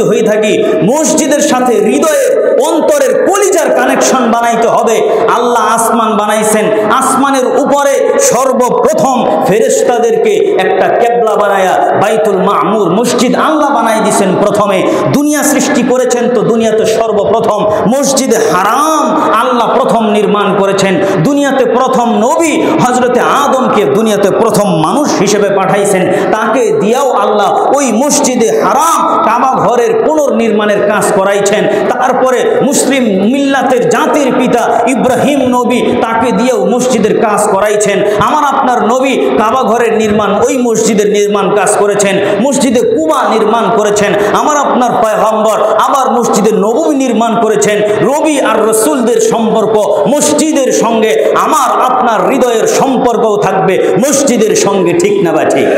যদি হয়ে থাকি, মসজিদের সাথে হৃদয়ের অন্তরের কলিজার কানেকশন বানাইতে হবে। আল্লাহ আসমান বানাইছেন, আসমানের উপরে সর্বপ্রথম ফেরেশতাদেরকে একটা কেবলা বানায়া বাইতুল মামুর মসজিদ আল্লাহ বানাই দিয়েছেন। প্রথমে দুনিয়া সৃষ্টি করেছেন তো দুনিয়াতে সর্বপ্রথম মসজিদে হারাম আল্লাহ প্রথম নির্মাণ করেছেন। দুনিয়াতে প্রথম নবী হযরতে আদমকে দুনিয়াতে প্রথম মানুষ হিসেবে পাঠাইছেন, তাকে দিয়াও আল্লাহ ওই মসজিদে হারাম কাবা ঘরের পুনর্নির্মাণের কাজ করাইছেন। তারপরে মুসলিম মিল্লাতের জাতির পিতা ইব্রাহিম নবী, তাকে দিয়েও মসজিদের কাজ করাইছেন। আমার আপনার নবী কাবা ঘরের নির্মাণ ওই মসজিদের নির্মাণ কাজ করেছেন, মসজিদে কুবা নির্মাণ করেছেন। আমার আপনার পয়গম্বর আবার মসজিদে নববী নির্মাণ করেছেন। নবী আর রাসূলদের সম্পর্ক মসজিদের সঙ্গে আমার আপনার হৃদয়ের সম্পর্কও থাকবে মসজিদের সঙ্গে, ঠিক না বা ঠিক?